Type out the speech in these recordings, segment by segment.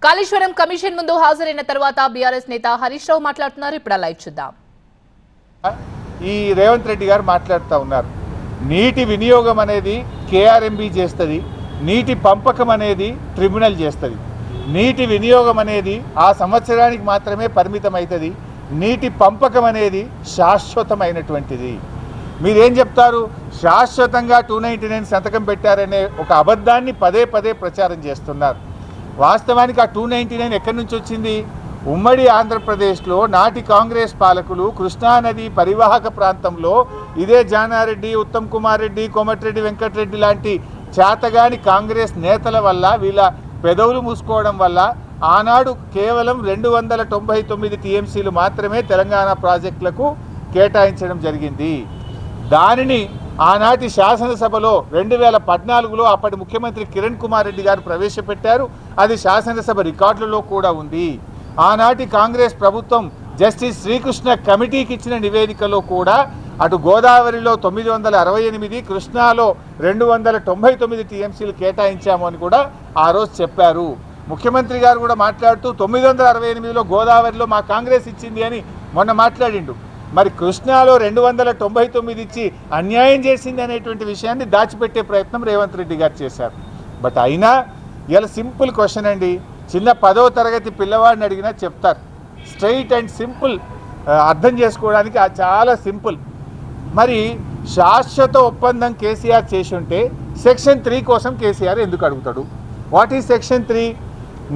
Kaleshwaram commission ముందు హాజరైన తర్వాత బీఆర్ఎస్ నేత హరీష్ రావు మాట్లాడుతున్నారు. ఇప్పుడు లైవ్ చూద్దాం. ఈ రేవంత్ రెడ్డి గారు మాట్లాడుతూ ఉన్నారు. నీటి వినియోగం అనేది కేఆర్ఎంబీ చేస్తుంది, నీటి పంపకం అనేది ట్రిబ్యునల్ చేస్తుంది. నీటి వినియోగం అనేది ఆ సంవత్సరానికి మాత్రమే పరిమితం అవుతుంది, నీటి పంపకం అనేది శాశ్వతమైనటువంటిది. మీరేం చెప్తారు? శాశ్వతంగా 299 సంతకం పెట్టారనే ఒక అబద్ధాన్ని పదే పదే ప్రచారం చేస్తున్నారు. వాస్తవానికి ఆ 299 ఎక్కడి నుంచి వచ్చింది? ఉమ్మడి ఆంధ్రప్రదేశ్లో నాటి కాంగ్రెస్ పాలకులు కృష్ణానది పరివాహక ప్రాంతంలో ఇదే జానారెడ్డి, ఉత్తమ్ కుమార్ రెడ్డి, కోమటిరెడ్డి వెంకటరెడ్డి లాంటి చేతగాని కాంగ్రెస్ నేతల వల్ల, వీళ్ళ పెదవులు మూసుకోవడం వల్ల ఆనాడు కేవలం 299 టీఎంసీలు మాత్రమే తెలంగాణ ప్రాజెక్టులకు కేటాయించడం జరిగింది. దానిని ఆనాటి శాసనసభలో 2014లో అప్పటి ముఖ్యమంత్రి కిరణ్ కుమార్ రెడ్డి గారు ప్రవేశపెట్టారు. అది శాసనసభ రికార్డులలో కూడా ఉంది. ఆనాటి కాంగ్రెస్ ప్రభుత్వం జస్టిస్ శ్రీకృష్ణ కమిటీకి ఇచ్చిన నివేదికలో కూడా అటు గోదావరిలో 968, కృష్ణాలో 299 టీఎంసీలు కేటాయించాము అని కూడా ఆ రోజు చెప్పారు. ముఖ్యమంత్రి గారు కూడా మాట్లాడుతూ 968లో గోదావరిలో మా కాంగ్రెస్ ఇచ్చింది అని మొన్న మాట్లాడిండు. మరి కృష్ణాలో 299 ఇచ్చి అన్యాయం చేసింది అనేటువంటి విషయాన్ని దాచిపెట్టే ప్రయత్నం రేవంత్ రెడ్డి గారు చేశారు. బట్ అయినా ఇలా సింపుల్ క్వశ్చన్ అండి, చిన్న 10వ తరగతి పిల్లవాడిని అడిగినా చెప్తారు. స్ట్రైట్ అండ్ సింపుల్, అర్థం చేసుకోవడానికి చాలా సింపుల్. మరి శాశ్వత ఒప్పందం కేసీఆర్ చేసి ఉంటే సెక్షన్ 3 కోసం కేసీఆర్ ఎందుకు అడుగుతాడు? What is section 3?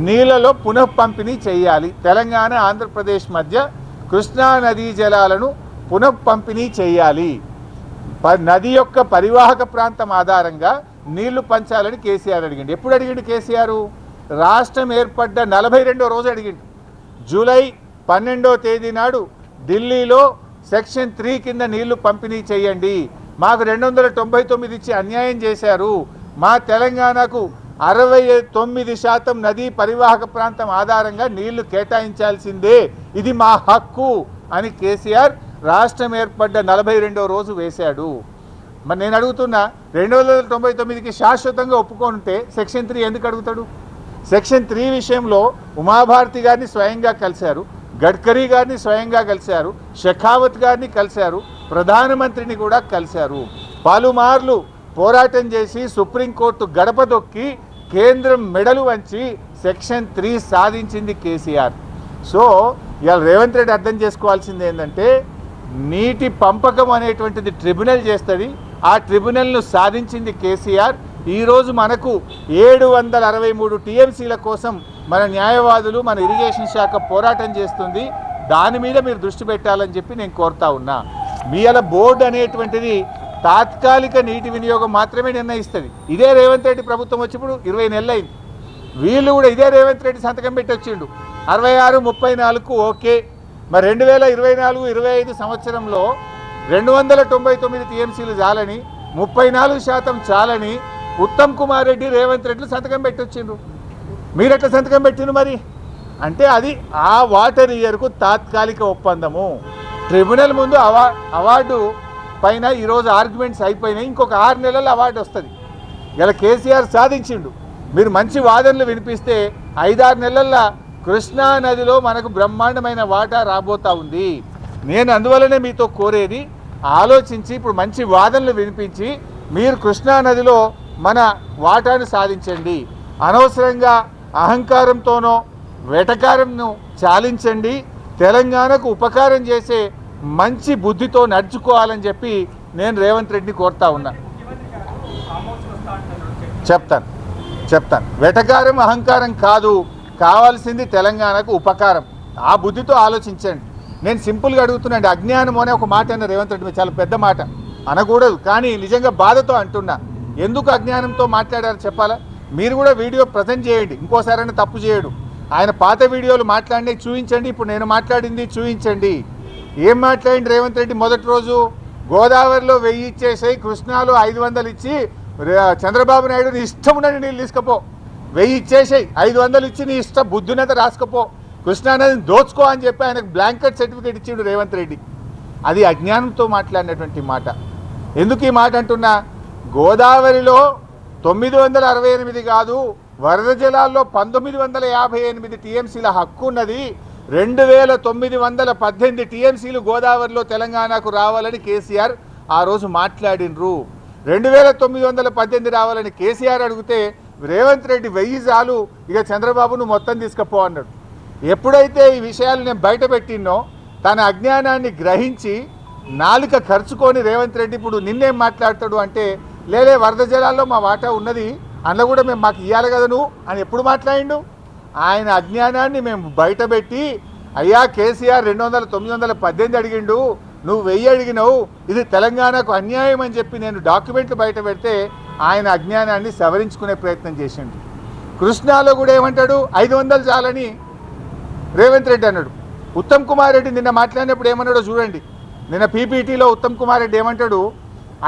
నీళ్లలో పునఃపంపిణీ చేయాలి. తెలంగాణ ఆంధ్రప్రదేశ్ మధ్య కృష్ణా నదీ జలాలను పునఃపంపిణీ చేయాలి. నది యొక్క పరివాహక ప్రాంతం ఆధారంగా నీళ్లు పంచాలని కేసీఆర్ అడిగిండు. ఎప్పుడు అడిగిండు కేసీఆర్? రాష్ట్రం ఏర్పడ్డ 42వ రోజు అడిగిండు. జూలై 12వ తేదీ నాడు ఢిల్లీలో సెక్షన్ 3 కింద నీళ్లు పంపిణీ చేయండి, మాకు 299 ఇచ్చి అన్యాయం చేశారు, మా తెలంగాణకు 69% నదీ పరివాహక ప్రాంతం ఆధారంగా నీళ్లు కేటాయించాల్సిందే, ఇది మా హక్కు అని కేసీఆర్ రాష్ట్రం ఏర్పడ్డ 42వ రోజు వేశాడు. మరి నేను అడుగుతున్నా, 299కి శాశ్వతంగా ఒప్పుకుంటే సెక్షన్ 3 ఎందుకు అడుగుతాడు? సెక్షన్ 3 విషయంలో ఉమాభారతి గారిని స్వయంగా కలిశారు, గడ్కరీ గారిని స్వయంగా కలిశారు, షెకావత్ గారిని కలిశారు, ప్రధానమంత్రిని కూడా కలిశారు. పలుమార్లు పోరాటం చేసి సుప్రీంకోర్టు గడప దొక్కి కేంద్రం మెడలు వంచి సెక్షన్ 3 సాధించింది కేసీఆర్. సో ఇవాళ రేవంత్ రెడ్డి అర్థం చేసుకోవాల్సింది ఏంటంటే, నీటి పంపకం అనేటువంటిది ట్రిబ్యునల్ చేస్తుంది, ఆ ట్రిబ్యునల్ను సాధించింది కేసీఆర్. ఈరోజు మనకు 763 టీఎంసీల కోసం మన న్యాయవాదులు, మన ఇరిగేషన్ శాఖ పోరాటం చేస్తుంది. దాని మీద మీరు దృష్టి పెట్టాలని చెప్పి నేను కోరుతా ఉన్నా. మీల బోర్డు అనేటువంటిది తాత్కాలిక నీటి వినియోగం మాత్రమే నిర్ణయిస్తుంది. ఇదే రేవంత్ రెడ్డి ప్రభుత్వం వచ్చి ఇప్పుడు 20 నెలలు అయింది. వీళ్ళు కూడా ఇదే రేవంత్ రెడ్డి సంతకం పెట్టి వచ్చిండు 66, 34కు ఓకే. మరి 2024-25 సంవత్సరంలో 299 టీఎంసీలు చాలని, 34% చాలని ఉత్తమ్ కుమార్ రెడ్డి, రేవంత్ రెడ్డి సంతకం పెట్టి వచ్చిండ్రు. మీరు ఎట్లా సంతకం పెట్టిండ్రు మరి? అంటే అది ఆ వాటర్ ఇయర్కు తాత్కాలిక ఒప్పందము. ట్రిబ్యునల్ ముందు అవార్డు పైన ఈరోజు ఆర్గ్యుమెంట్స్ అయిపోయినాయి, ఇంకొక 6 నెలల అవార్డు వస్తుంది. ఇలా కేసీఆర్ సాధించిండు. మీరు మంచి వాదనలు వినిపిస్తే 5-6 నెలల్లో కృష్ణా నదిలో మనకు బ్రహ్మాండమైన వాటా రాబోతా ఉంది. నేను అందువల్లనే మీతో కోరేది, ఆలోచించి ఇప్పుడు మంచి వాదనలు వినిపించి మీరు కృష్ణా నదిలో మన వాటాను సాధించండి. అనవసరంగా అహంకారంతోనో వెటకారంను చాలించండి. తెలంగాణకు ఉపకారం చేసే మంచి బుద్ధితో నడుచుకోవాలని చెప్పి నేను రేవంత్ రెడ్డిని కోరుతా ఉన్నా. చెప్తాను వెటకారం అహంకారం కాదు, కావాల్సింది తెలంగాణకు ఉపకారం. ఆ బుద్ధితో ఆలోచించండి. నేను సింపుల్గా అడుగుతున్నాండి. అజ్ఞానం అనే ఒక మాట అన్న రేవంత్ రెడ్డి, చాలా పెద్ద మాట అనకూడదు, కానీ నిజంగా బాధతో అంటున్నా. ఎందుకు అజ్ఞానంతో మాట్లాడారు చెప్పాలా? మీరు కూడా వీడియో ప్రజెంట్ చేయండి, ఇంకోసారైనా తప్పు చేయడు. ఆయన పాత వీడియోలు మాట్లాడినవి చూపించండి, ఇప్పుడు నేను మాట్లాడింది చూపించండి. ఏం మాట్లాడింది రేవంత్ రెడ్డి? మొదటి రోజు గోదావరిలో 1000 ఇచ్చేసాయి, కృష్ణాలో 500 ఇచ్చి చంద్రబాబు నాయుడు నీ ఇష్టం ఉన్నది నీళ్ళు తీసుకపో, 1000 ఇచ్చేసాయి, 500 ఇచ్చి నీ ఇష్టం బుద్ధినత రాసుకపో, కృష్ణానదిని దోచుకో అని చెప్పి ఆయనకు బ్లాంకెట్ సర్టిఫికేట్ ఇచ్చిండు రేవంత్ రెడ్డి. అది అజ్ఞానంతో మాట్లాడినటువంటి మాట. ఎందుకు ఈ మాట అంటున్నా? గోదావరిలో 968 కాదు వరద జలాల్లో 1958 టీఎంసీల హక్కు ఉన్నది. 2918 టీఎంసీలు గోదావరిలో తెలంగాణకు రావాలని కేసీఆర్ ఆ రోజు మాట్లాడినరు. 2918 రావాలని కేసీఆర్ అడిగితే రేవంత్ రెడ్డి 1000 చాలు, ఇక చంద్రబాబును మొత్తం తీసుకుపో అన్నాడు. ఎప్పుడైతే ఈ విషయాలు నేను బయట పెట్టినో తన అజ్ఞానాన్ని గ్రహించి నాలుక ఖర్చుకొని రేవంత్ రెడ్డి ఇప్పుడు నిన్నేం మాట్లాడతాడు అంటే, లేలే వరద జలాల్లో మా వాటా ఉన్నది, అందులో కూడా మేము మాకు ఇవ్వాలి కదా నువ్వు అని ఎప్పుడు మాట్లాడిండు. ఆయన అజ్ఞానాన్ని మేము బయటపెట్టి, అయ్యా కేసీఆర్ 918 అడిగిండు, నువ్వు 1000 అడిగినావు, ఇది తెలంగాణకు అన్యాయం అని చెప్పి నేను డాక్యుమెంట్లు బయట పెడితే ఆయన అజ్ఞానాన్ని సవరించుకునే ప్రయత్నం చేసిండు. కృష్ణాలో కూడా ఏమంటాడు, 500 చాలని రేవంత్ రెడ్డి అన్నాడు. ఉత్తమ్ కుమార్ రెడ్డి నిన్న మాట్లాడినప్పుడు ఏమన్నాడో చూడండి. నిన్న పీపీటీలో ఉత్తమ్ కుమార్ రెడ్డి ఏమంటాడు,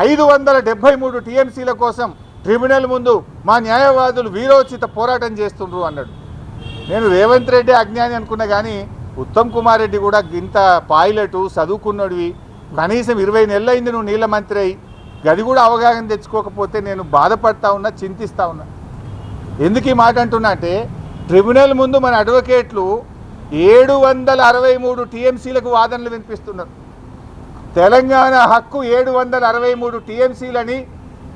573 టీఎంసీల కోసం ట్రిబ్యునల్ ముందు మా న్యాయవాదులు వీరోచిత పోరాటం చేస్తుండ్రు అన్నాడు. నేను రేవంత్ రెడ్డి అజ్ఞాని అనుకున్నా కానీ ఉత్తమ్ కుమార్ రెడ్డి కూడా ఇంత పైలటు చదువుకున్నడివి, కనీసం 20 నెలలు అయింది నువ్వు నీళ్ళ మంత్రి అయి, గది కూడా అవగాహన తెచ్చుకోకపోతే నేను బాధపడతా ఉన్నా, చింతిస్తూ ఉన్నా. ఎందుకు ఈ మాట అంటున్నా అంటే, ట్రిబ్యునల్ ముందు మన అడ్వకేట్లు 763 టీఎంసీలకు వాదనలు వినిపిస్తున్నారు. తెలంగాణ హక్కు 763 టీఎంసీలని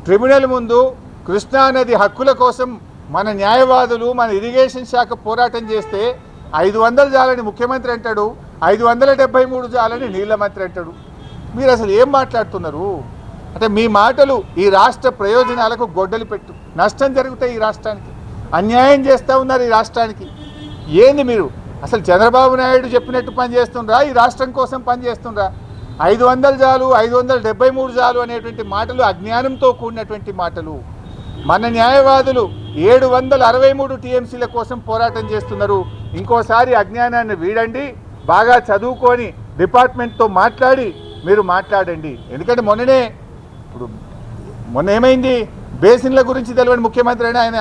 ట్రిబ్యునల్ ముందు కృష్ణా నది హక్కుల కోసం మన న్యాయవాదులు, మన ఇరిగేషన్ శాఖ పోరాటం చేస్తే 500 చాలని ముఖ్యమంత్రి అంటాడు, 573 చాలని నీళ్ళ మంత్రి అంటాడు. మీరు అసలు ఏం మాట్లాడుతున్నారు అంటే, మీ మాటలు ఈ రాష్ట్ర ప్రయోజనాలకు గొడ్డలి పెట్టు, నష్టం జరుగుతాయి, ఈ రాష్ట్రానికి అన్యాయం చేస్తూ ఉన్నారు. ఈ రాష్ట్రానికి ఏంది మీరు అసలు చంద్రబాబు నాయుడు చెప్పినట్టు పని చేస్తుండ్రా, ఈ రాష్ట్రం కోసం పని చేస్తుండ్రా? 500 చాలు, 573 చాలు అనేటువంటి మాటలు అజ్ఞానంతో కూడినటువంటి మాటలు. మన న్యాయవాదులు 763 టీఎంసీల కోసం పోరాటం చేస్తున్నారు. ఇంకోసారి అజ్ఞానాన్ని వీడండి, బాగా చదువుకొని డిపార్ట్మెంట్తో మాట్లాడి మీరు మాట్లాడండి. ఎందుకంటే మొన్న ఏమైంది, బేసిన్ల గురించి తెలియని ముఖ్యమంత్రి అయినా ఆయన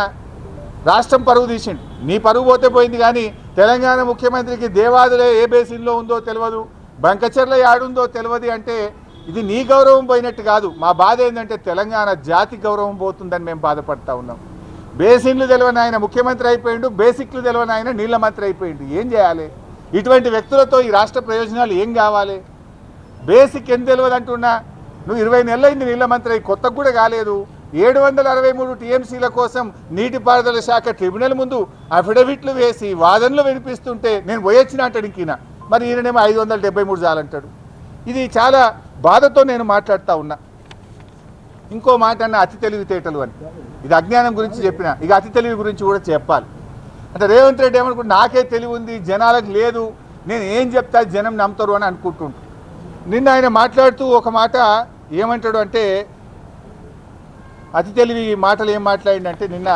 రాష్ట్రం పరువు తీసిండు. నీ పరువు పోతే పోయింది, కానీ తెలంగాణ ముఖ్యమంత్రికి దేవాదులే ఏ బేసిన్లో ఉందో తెలియదు, బంకచర్ల యాడుందో తెలియదు అంటే ఇది నీ గౌరవం పోయినట్టు కాదు. మా బాధ ఏంటంటే తెలంగాణ జాతి గౌరవం పోతుందని మేము బాధపడతా ఉన్నాం. బేసిన్లు తెలియని ఆయన ముఖ్యమంత్రి అయిపోయిండు, బేసిక్లు తెలియని ఆయన నీళ్ళ మంత్రి అయిపోయిండు. ఏం చేయాలి? ఇటువంటి వ్యక్తులతో ఈ రాష్ట్ర ప్రయోజనాలు ఏం కావాలి? బేసిక్ ఏం తెలియదు అంటున్నా, నువ్వు 20 నెలలైంది నీళ్ళ మంత్రి అయి, కొత్తకు కూడా కాలేదు. 763 టీఎంసీల కోసం నీటిపారుదల శాఖ ట్రిబ్యునల్ ముందు అఫిడవిట్లు వేసి వాదనలు వినిపిస్తుంటే నేను పోయొచ్చిన అంటాడు ఇంకిన, మరి ఈయననేమో 573 చాలంటాడు. ఇది చాలా బాధతో నేను మాట్లాడుతూ ఉన్నా. ఇంకో మాట అన్న అతి తెలివితేటలు అని, ఇది అజ్ఞానం గురించి చెప్పిన, ఇక అతి తెలివి గురించి కూడా చెప్పాలి. అంటే రేవంత్ రెడ్డి ఏమనుకుంటు, నాకే తెలివి ఉంది, జనాలకు లేదు, నేను ఏం చెప్తా జనం నమ్ముతారు అని అనుకుంటుంటారు. నిన్న ఆయన మాట్లాడుతూ ఒక మాట ఏమంటాడు అంటే, అతి తెలివి మాటలు ఏం మాట్లాడిందంటే, నిన్న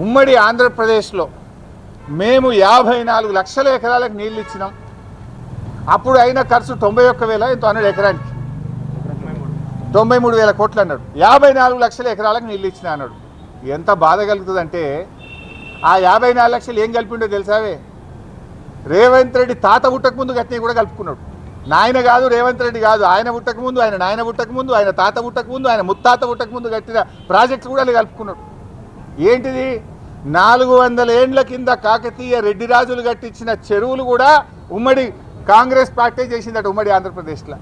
ఉమ్మడి ఆంధ్రప్రదేశ్లో మేము 54 లక్షల ఎకరాలకు నీళ్ళు ఇచ్చినాం, అప్పుడు అయిన ఖర్చు 91,000 ఎంతో అన్నాడు ఎకరానికి, 93,000 కోట్లు అన్నాడు. 54 లక్షల ఎకరాలకు నీళ్ళు ఇచ్చినా అన్నాడు. ఎంత బాధ కలుగుతుందంటే, ఆ 54 లక్షలు ఏం కలిపిండో తెలుసావే? రేవంత్ రెడ్డి తాత పుట్టకముందు గట్టిని కూడా కలుపుకున్నాడు. నాయన కాదు, రేవంత్ రెడ్డి కాదు, ఆయన పుట్టకముందు, ఆయన నాయన పుట్టకముందు, ఆయన తాత పుట్టకముందు, ఆయన ముత్తాత పుట్టకముందు కట్టిన ప్రాజెక్ట్స్ కూడా కలుపుకున్నాడు. ఏంటిది? 400 ఏండ్ల కింద కాకతీయ రెడ్డి రాజులు కట్టించిన చెరువులు కూడా ఉమ్మడి కాంగ్రెస్ పార్టీ చేసిందట ఉమ్మడి ఆంధ్రప్రదేశ్లో.